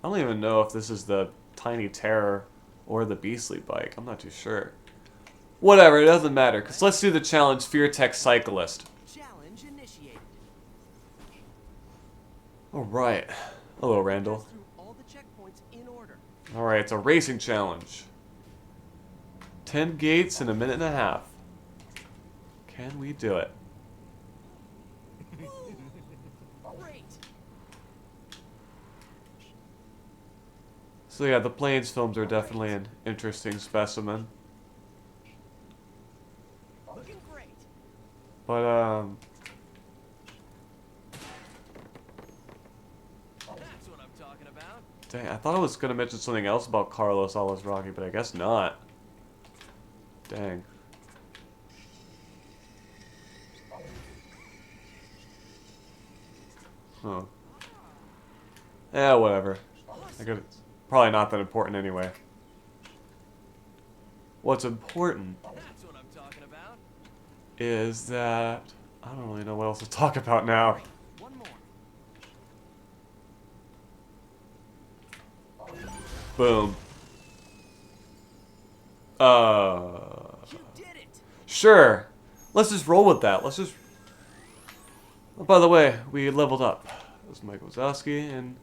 I don't even know if this is the Tiny Terror or the Beastly Bike. I'm not too sure. Whatever, it doesn't matter, because let's do the challenge Fear Tech Cyclist. Challenge initiated. Alright. Hello, Randall. Pass through all the checkpoints in order. Alright, it's a racing challenge. 10 gates in a minute and a half. Can we do it? Great. So yeah, the Plains films are definitely an interesting specimen. Looking great. But, That's what I'm talking about. dang, I thought I was going to mention something else about Carlos Alazraki, but I guess not. Dang. Huh. Yeah, whatever. I could, probably not that important anyway. What's important That's what I'm talking about. is that I don't really know what else to talk about now. One more. Boom. You did it. Sure. Let's just roll with that. Let's just. Oh, by the way, we leveled up. That was Mike Wazowski, and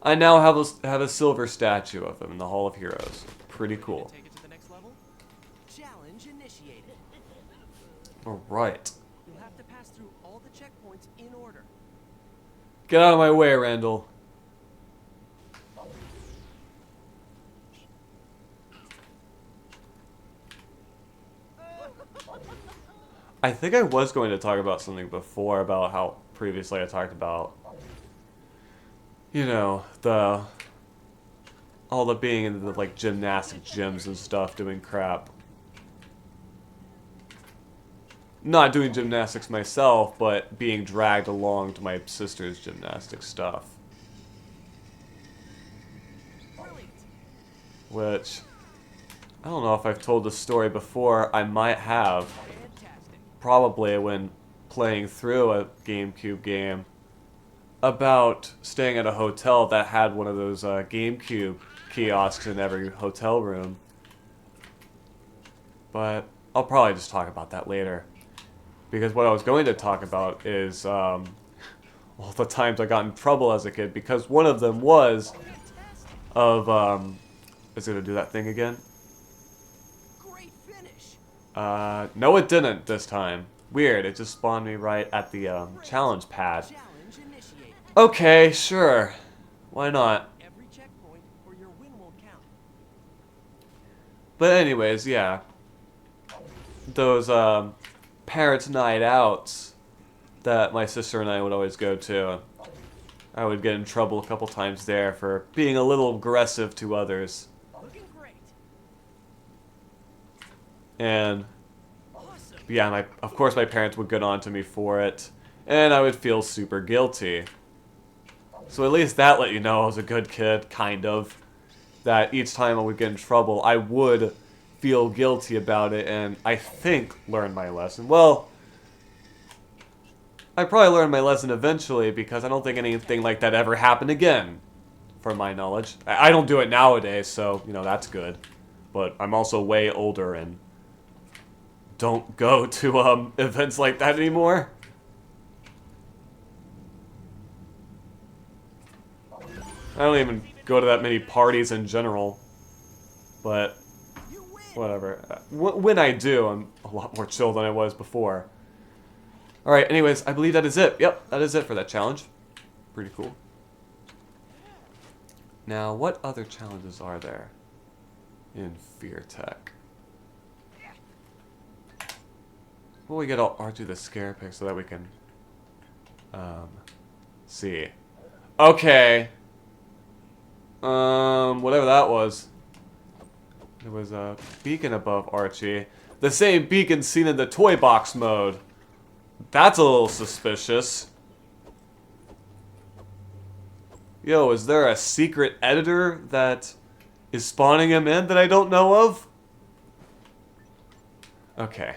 I now have a silver statue of him in the Hall of Heroes. Pretty Ready to cool. take it to the next level? Challenge initiated. All right. You'll have to pass through all the checkpoints in order. Get out of my way, Randall. I think I was going to talk about something before about how previously I talked about, you know, all the being in the like gymnastic gyms and stuff doing crap. Not doing gymnastics myself, but being dragged along to my sister's gymnastic stuff. Brilliant. Which, I don't know if I've told the story before. I might have. Fantastic. Probably when playing through a GameCube game about staying at a hotel that had one of those GameCube kiosks in every hotel room. But I'll probably just talk about that later. Because what I was going to talk about is all the times I got in trouble as a kid, because one of them was of, is it going to do that thing again? Great finish. No it didn't this time. Weird, it just spawned me right at the challenge pad. Challenge initiated. Okay, sure. Why not? Every checkpoint or your win won't count. But anyways, yeah. Those parents' night outs that my sister and I would always go to. I would get in trouble a couple times there for being a little aggressive to others. Looking great. And Awesome. yeah, of course my parents would get on to me for it. And I would feel super guilty. So at least that let you know I was a good kid, kind of. That each time I would get in trouble, I would feel guilty about it and I think learn my lesson. Well, I probably learned my lesson eventually because I don't think anything like that ever happened again, from my knowledge. I don't do it nowadays, so, you know, that's good. But I'm also way older and don't go to events like that anymore. I don't even go to that many parties in general. But You win. whatever. When I do, I'm a lot more chill than I was before. Alright, anyways, I believe that is it. Yep, that is it for that challenge. Pretty cool. Now, what other challenges are there in Fear Tech? Well, we get all R2 the scare pick so that we can see. Okay. Whatever that was. There was a beacon above Archie. The same beacon seen in the toy box mode. That's a little suspicious. Yo, is there a secret editor that is spawning him in that I don't know of? Okay.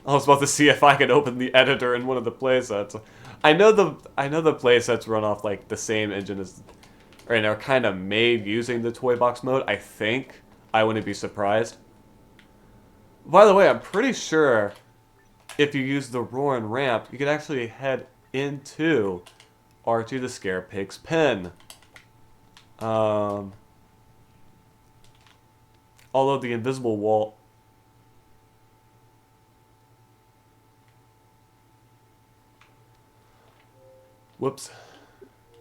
I was about to see if I could open the editor in one of the playsets. I know the playsets run off like the same engine as Right now, kind of made using the toy box mode. I think. I wouldn't be surprised. By the way, I'm pretty sure if you use the Roaring Ramp, you could actually head into Archie the Scare Pig's pen. Although the invisible wall... Whoops.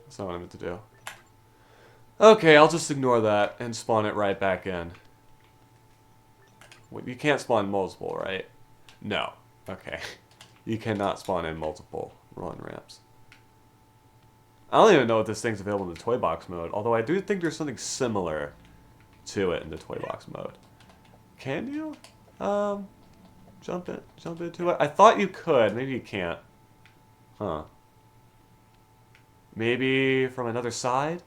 That's not what I meant to do. Okay, I'll just ignore that and spawn it right back in. Wait, you can't spawn multiple, right? No. Okay. You cannot spawn in multiple run ramps. I don't even know if this thing's available in the toy box mode, although I do think there's something similar to it in the toy box mode. Can you jump into it? I thought you could. Maybe you can't. Huh. Maybe from another side?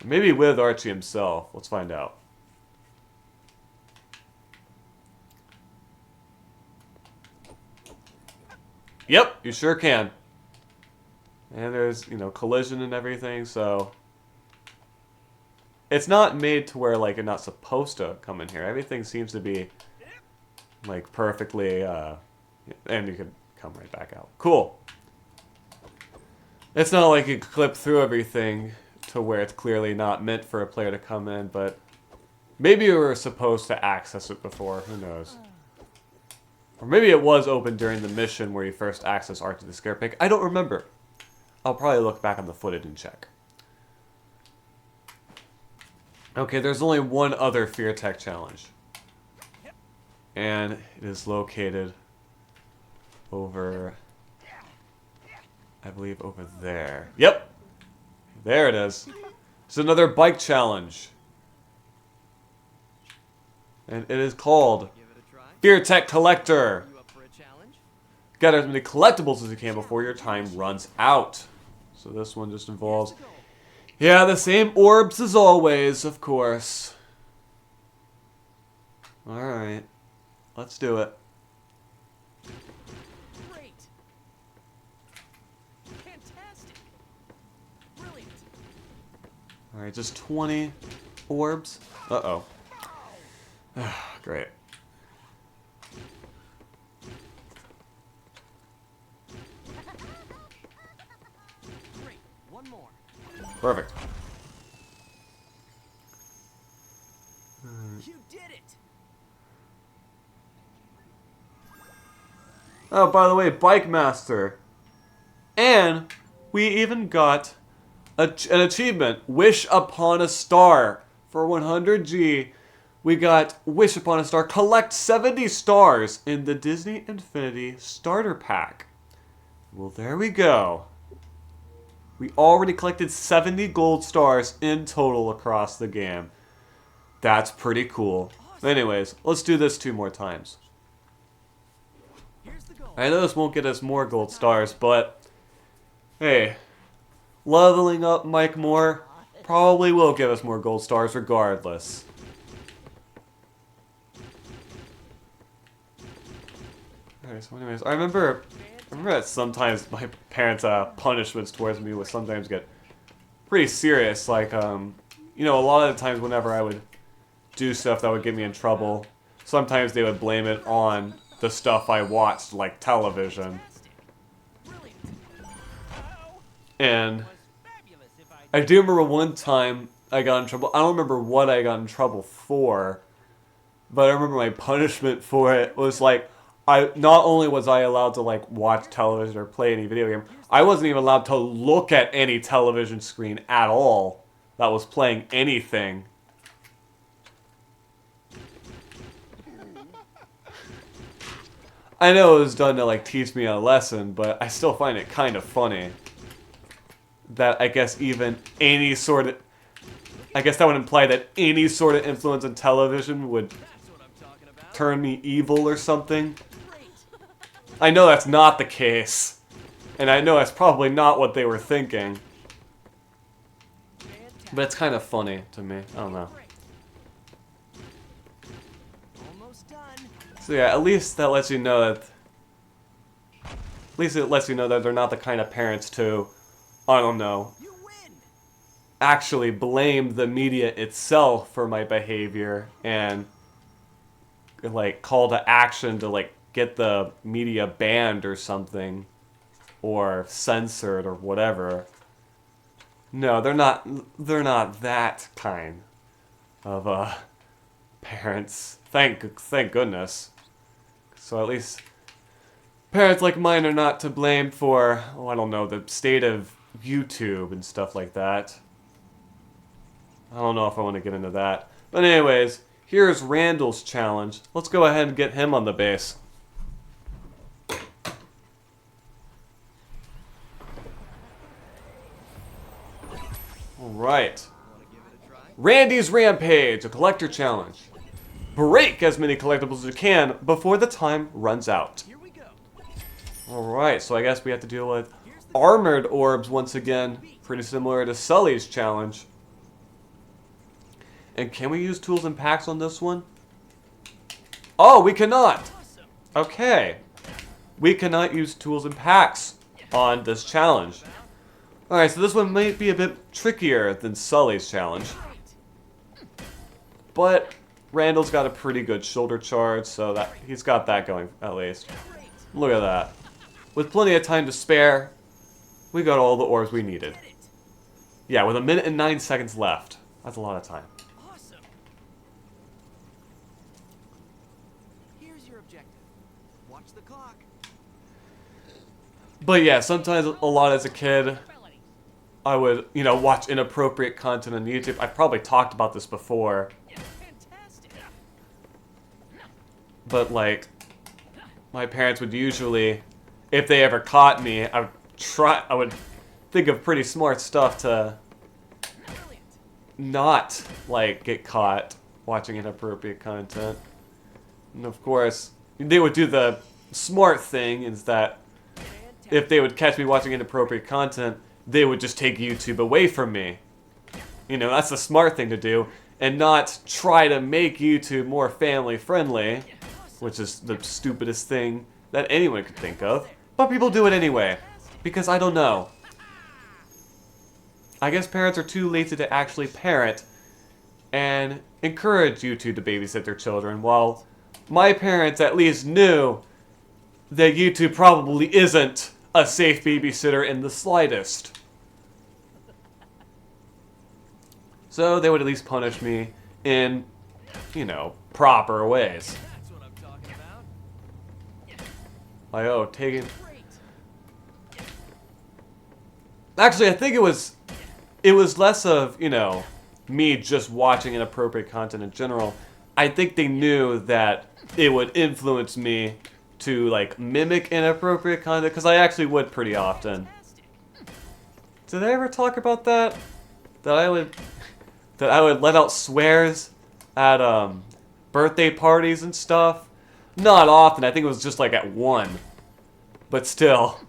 Maybe with Archie himself. Let's find out. Yep, you sure can. And there's, you know, collision and everything, so... It's not made to where, like, you're not supposed to come in here. Everything seems to be, like, perfectly, and you can come right back out. Cool. It's not like you clip through everything to where it's clearly not meant for a player to come in, but maybe you were supposed to access it before. Who knows? Or maybe it was open during the mission where you first access Archie the Scare Pig. I don't remember. I'll probably look back on the footage and check. Okay, there's only one other Fear Tech challenge. And it is located over... I believe over there. Yep! There it is. It's another bike challenge. And it is called Fear Tech Collector. Gather as many collectibles as you can before your time runs out. So this one just involves... Yeah, the same orbs as always, of course. Alright. Let's do it. Great. Fantastic. Brilliant. Alright, just 20 orbs. Uh-oh. Great. Great. One more. Perfect. You did it. Oh, by the way, Gamemaster. And we even got an achievement, Wish Upon a Star. For 100G, we got Wish Upon a Star. Collect 70 stars in the Disney Infinity Starter Pack. Well, there we go. We already collected 70 gold stars in total across the game. That's pretty cool. Anyways, let's do this 2 more times. Here's the goal. I know this won't get us more gold stars, but hey, leveling up Mike Moore probably will give us more gold stars regardless. Alright, so anyways, I remember that sometimes my parents' punishments towards me would sometimes get pretty serious. Like, you know, a lot of the times whenever I would do stuff that would get me in trouble, sometimes they would blame it on the stuff I watched, like television. Brilliant. And Was fabulous if I I do remember one time I got in trouble. I don't remember what I got in trouble for, but I remember my punishment for it was like, not only was I allowed to like watch television or play any video game, I wasn't even allowed to look at any television screen at all that was playing anything. I know it was done to like teach me a lesson, but I still find it kind of funny that I guess even any sort of... I guess that would imply that any sort of influence on television would That's what I'm talking about. turn me evil or something. Great. I know that's not the case. And I know that's probably not what they were thinking. Fantastic. But it's kind of funny to me. I don't know. Great. Almost done. So yeah, at least that lets you know that At least it lets you know that they're not the kind of parents to, I don't know, You win. actually blame the media itself for my behavior and like call to action to like get the media banned or something or censored or whatever. No, they're not that kind of parents. Thank goodness. So at least parents like mine are not to blame for, oh, I don't know, the state of YouTube and stuff like that. I don't know if I want to get into that. But anyways, here's Randall's challenge. Let's go ahead and get him on the base. Alright. Want to give it a try? Randy's Rampage, a collector challenge. Break as many collectibles as you can before the time runs out. Here we go. Alright, so I guess we have to deal with armored orbs once again. Pretty similar to Sully's challenge. And can we use tools and packs on this one? Oh, we cannot! Awesome. Okay. We cannot use tools and packs on this challenge. Alright, so this one might be a bit trickier than Sully's challenge. Great. But Randall's got a pretty good shoulder charge, so that he's got that going at least. Great. Look at that. With plenty of time to spare, we got all the orbs we needed. Get it. Yeah, with 1 minute and 9 seconds left. That's a lot of time. Awesome. Here's your objective. Watch the clock. But yeah, sometimes a lot as a kid, I would, watch inappropriate content on YouTube. I've probably talked about this before, Fantastic. but like, my parents would usually, if they ever caught me, I would think of pretty smart stuff to Brilliant. not, like, get caught watching inappropriate content. And of course, they would do the smart thing, is that Fantastic. if they would catch me watching inappropriate content, they would just take YouTube away from me. That's the smart thing to do, and not try to make YouTube more family friendly, which is the stupidest thing that anyone could think of. But people do it anyway, because I don't know. I guess parents are too lazy to actually parent and encourage YouTube to babysit their children, while my parents at least knew that YouTube probably isn't a safe babysitter in the slightest. So they would at least punish me in, proper ways. That's what I'm talking about. Taking... Great. Actually, I think it was less of, me just watching inappropriate content in general. I think they knew that it would influence me to, like, mimic inappropriate content, because I actually would pretty often. Fantastic. Did I ever talk about that? That I would let out swears at, birthday parties and stuff? Not often, I think it was just, like, at one. But still,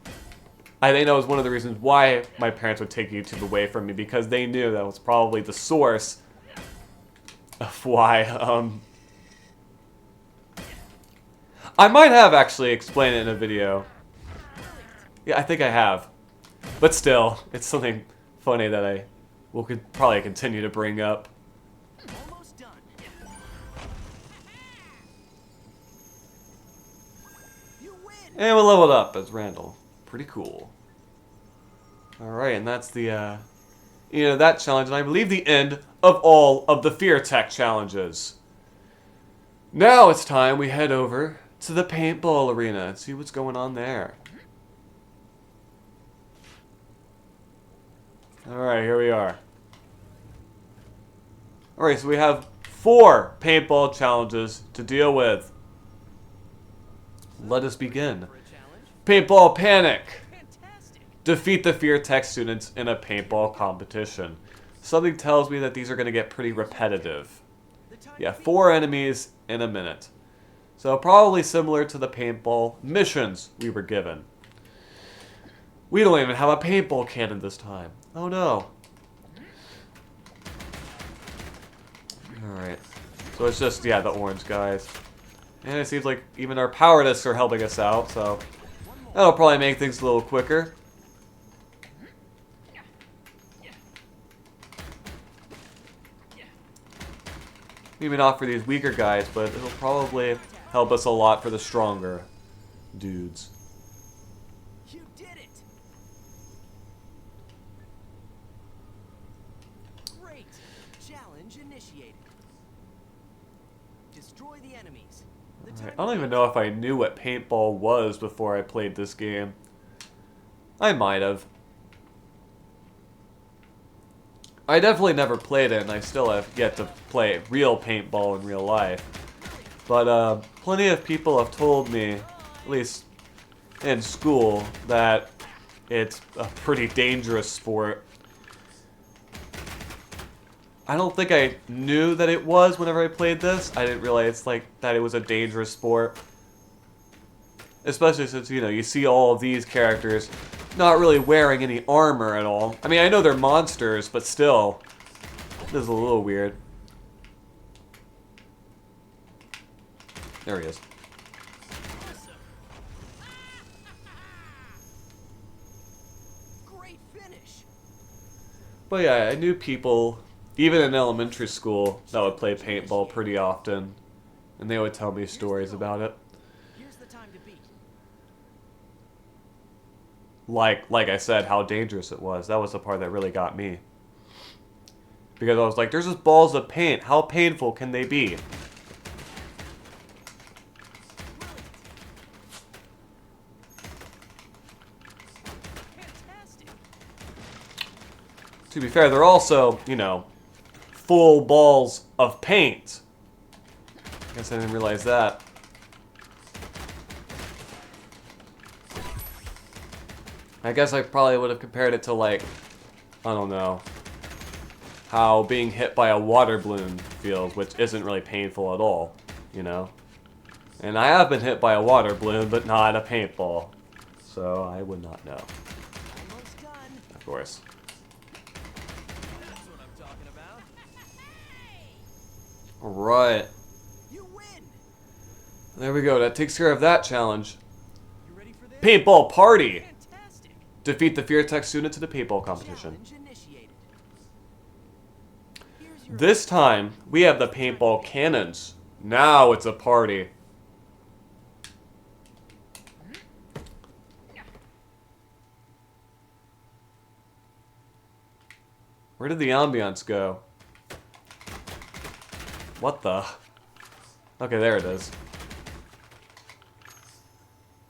I think that was one of the reasons why my parents would take YouTube away from me, because they knew that was probably the source of why, I might have actually explained it in a video. Yeah, I think I have. But still, it's something funny that I could probably continue to bring up. Almost done. You win. And we leveled up as Randall. Pretty cool. Alright, and that's the, that challenge, and I believe the end of all of the Fear Tech challenges. Now it's time we head over to the paintball arena and see what's going on there. Alright, here we are. Alright, so we have 4 paintball challenges to deal with. Let us begin. For a challenge. Paintball Panic. Fantastic. Defeat the Fear Tech students in a paintball competition. Something tells me that these are going to get pretty repetitive. The time Yeah, to 4 enemies in a minute. So probably similar to the paintball missions we were given. We don't even have a paintball cannon this time. Oh no. Alright. So it's just, the orange guys. And it seems like even our power discs are helping us out, so That'll probably make things a little quicker. Maybe not for these weaker guys, but it'll probably help us a lot for the stronger dudes. You did it. Great. Challenge initiated. Destroy the enemies. The Alright, time I don't even know if I knew what paintball was before I played this game. I might have. I definitely never played it, and I still have yet to play real paintball in real life. But plenty of people have told me, at least in school, that it's a pretty dangerous sport. I don't think I knew that it was whenever I played this. I didn't realize that it was a dangerous sport. Especially since, you know, you see all of these characters not really wearing any armor at all. I mean, I know they're monsters, but still, this is a little weird. There he is. Great finish. But yeah, I knew people, even in elementary school, that would play paintball pretty often. And they would tell me stories about it. Here's the time to beat. Like I said, how dangerous it was. That was the part that really got me. Because I was like, there's just balls of paint. How painful can they be? Fantastic. To be fair, they're also, you know, full balls of paint. I guess I didn't realize that. I guess I probably would have compared it to, like, I don't know, how being hit by a water balloon feels, which isn't really painful at all, you know? And I have been hit by a water balloon, but not a paintball. So I would not know, Almost done. of course. That's what I'm talking about. Alright, You win. there we go. That takes care of that challenge. You ready for this? Paintball party! Fantastic. Defeat the Fear Tech student to the paintball competition. Challenge initiated. Here's your This time, we have the paintball cannons. Now it's a party. Where did the ambiance go? What the? Okay, there it is.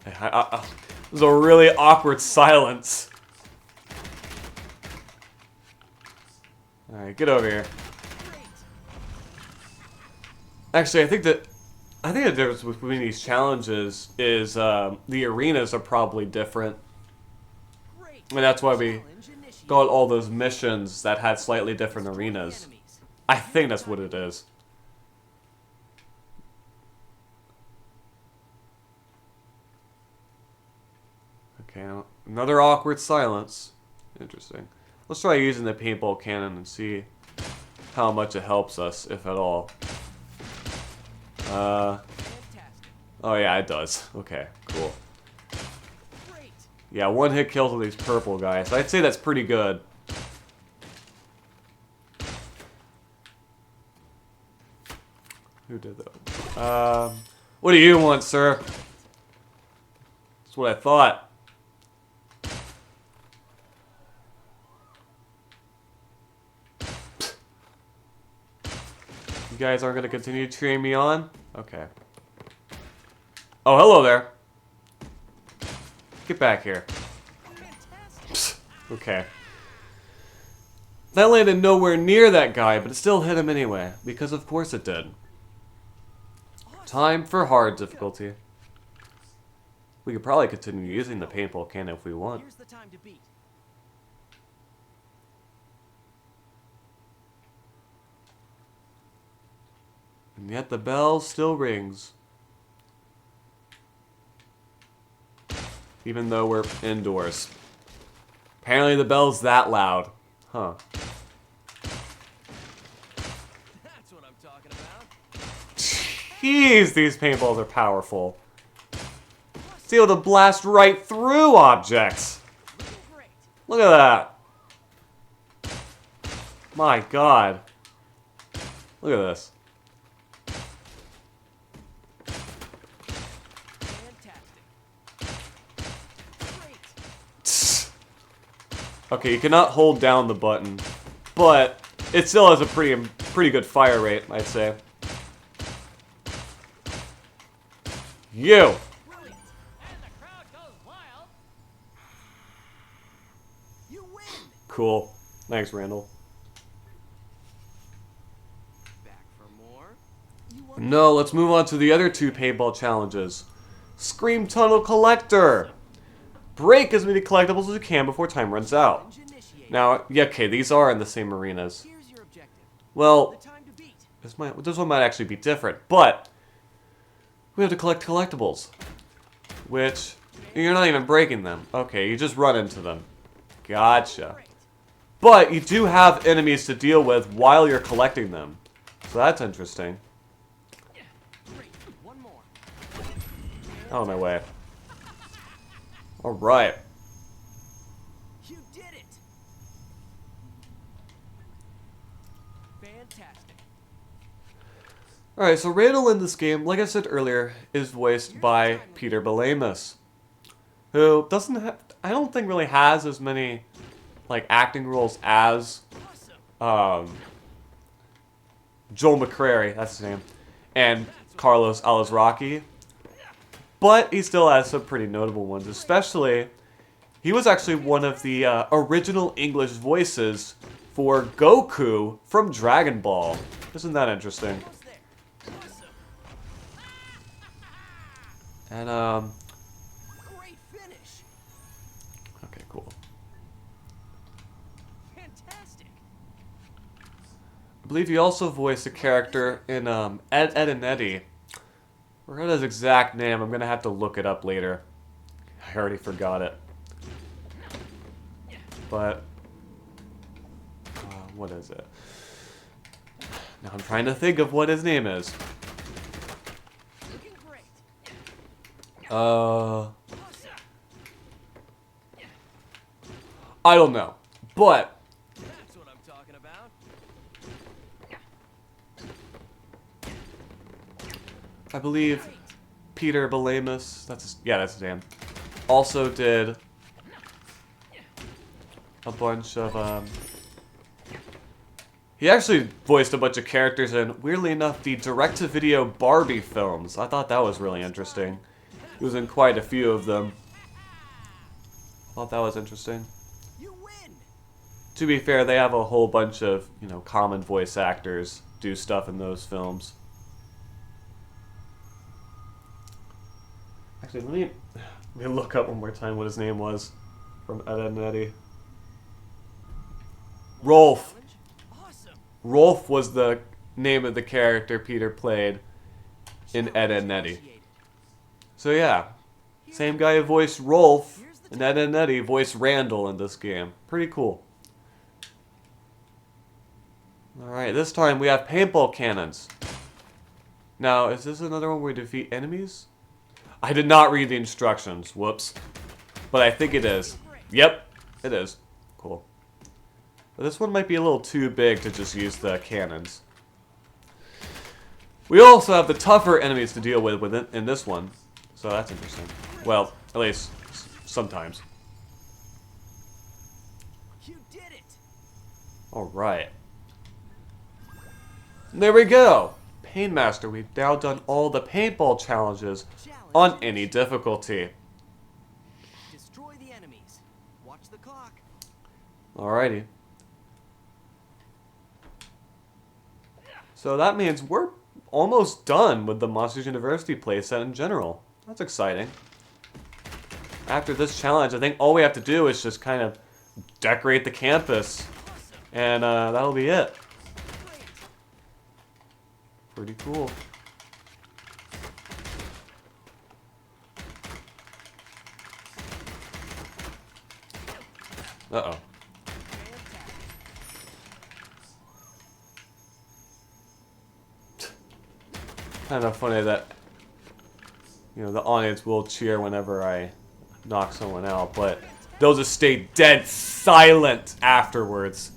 There's a really awkward silence. Alright, get over here. great. Actually, I think the difference between these challenges is the arenas are probably different. Great. And that's why we Challenge initiated. got all those missions that had slightly different Destroy the arenas. enemies. I think that's what it is. Okay, another awkward silence. Interesting. Let's try using the paintball cannon and see how much it helps us, if at all. Fantastic. Oh yeah, it does. Okay, cool. Great. Yeah, one hit kills with these purple guys. I'd say that's pretty good. Who did that? What do you want, sir? That's what I thought. You guys aren't gonna continue cheering me on? Okay. Oh, hello there. Get back here. Fantastic. Okay. That landed nowhere near that guy, but it still hit him anyway, because of course it did. Time for hard difficulty. We could probably continue using the paintball cannon if we want. Here's the time to beat. And yet the bell still rings. Even though we're indoors. Apparently the bell's that loud. Huh. That's what I'm talking about. Jeez, these paintballs are powerful. Awesome. It's able to blast right through objects. Looking great. Look at that. My god. Look at this. Fantastic. Great. Okay, you cannot hold down the button, but it still has a pretty good fire rate, I'd say. You. Brilliant. And the crowd goes wild. You win. Cool. Thanks, Randall. Back for more. You won. No, let's move on to the other two paintball challenges. Scream Tunnel Collector. Break as many collectibles as you can before time runs out. Challenge initiated. Now, yeah, okay, these are in the same arenas. Here's your objective. Well, The time to beat. this one might actually be different, but we have to collect collectibles, which you're not even breaking them. Okay, you just run into them. Gotcha. Great. But you do have enemies to deal with while you're collecting them, so that's interesting. Great. One more. Out of my way. All right. You did it. Fantastic. All right. So Randall in this game, like I said earlier, is voiced by Peter Belamus, who doesn't have. I don't think really has as many like acting roles as Awesome. Joel McCrary, that's his name, and Carlos Alazraqui. But he still has some pretty notable ones, especially he was actually one of the original English voices for Goku from Dragon Ball. Isn't that interesting? Almost there. Awesome. And Great finish. okay, cool. Fantastic. I believe he also voiced a character in Ed, Edd n Eddy. I forgot his exact name. I'm gonna have to look it up later. I already forgot it. But what is it? Now I'm trying to think of what his name is. Looking great. I Awesome. don't know. But That's what I'm talking about. I believe Peter Belamus, that's his name, also did a bunch of, he actually voiced a bunch of characters in, weirdly enough, the direct-to-video Barbie films. I thought that was really interesting. He was in quite a few of them. I thought that was interesting. You win. To be fair, they have a whole bunch of, common voice actors do stuff in those films. Actually, let me look up one more time what his name was from Ed, Edd n Eddy. Rolf. Challenge. Awesome. Rolf was the name of the character Peter played in Ed, Edd n Eddy. Initiated. So yeah, same guy who voiced Rolf in Ed, Edd n Eddy voiced Randall in this game. Pretty cool. Alright, this time we have paintball cannons. Now, is this another one where we defeat enemies? I did not read the instructions. Whoops. But I think it is. Yep, it is. Cool. But this one might be a little too big to just use the cannons. We also have the tougher enemies to deal with in this one. So that's interesting. Well, at least sometimes. You did it. Alright. There we go. Gamemaster, we've now done all the paintball challenges on any difficulty. Destroy the enemies. Watch the clock. Alrighty. So that means we're almost done with the Monsters University playset in general. That's exciting. After this challenge, I think all we have to do is just kind of decorate the campus. And that'll be it. Great. Pretty cool. Uh-oh. Kind of funny that, you know, the audience will cheer whenever I knock someone out, but they'll just stay dead silent afterwards.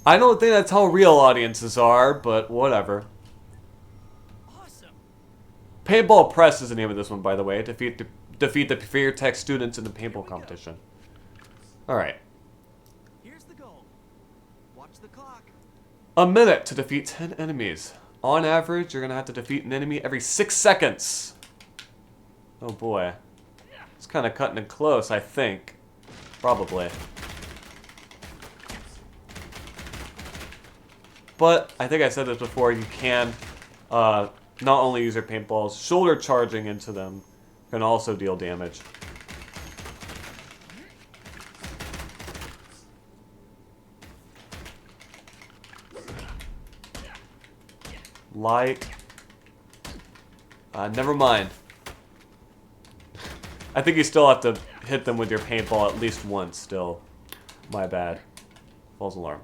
I don't think that's how real audiences are, but whatever. Awesome. Paintball Press is the name of this one, by the way. Defeat the Fear Tech students in the paintball competition. Alright. Here's the goal. Watch the clock. A minute to defeat 10 enemies. On average, you're going to have to defeat an enemy every 6 seconds. Oh boy. It's kind of cutting it close, I think. Probably. But, I think I said this before, you can not only use your paintballs, shoulder charging into them can also deal damage. Like... never mind. I think you still have to hit them with your paintball at least once still. My bad. False alarm.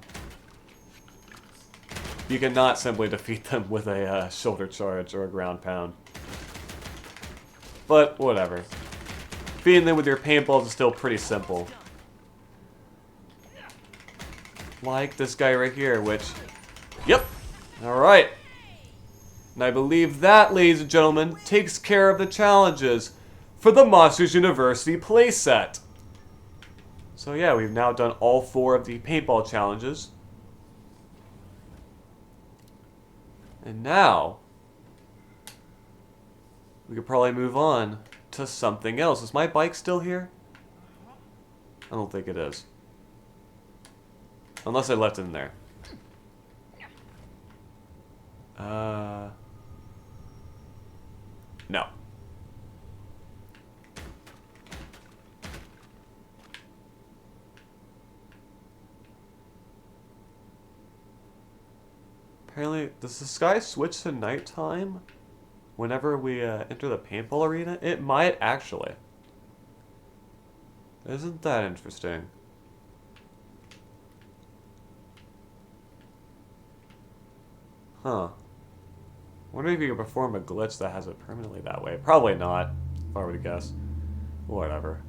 You cannot simply defeat them with a shoulder charge or a ground pound. But, whatever. Defeating them with your paintballs is still pretty simple. Like this guy right here, which... Yep! Alright. And I believe that, ladies and gentlemen, takes care of the challenges for the Monsters University playset. So yeah, we've now done all 4 of the paintball challenges. And now, we could probably move on to something else. Is my bike still here? I don't think it is. Unless I left it in there. No. Apparently, does the sky switch to nighttime whenever we enter the paintball arena? It might actually. Isn't that interesting? Huh. Wonder if you can perform a glitch that has it permanently that way. Probably not, if I were to guess. Whatever.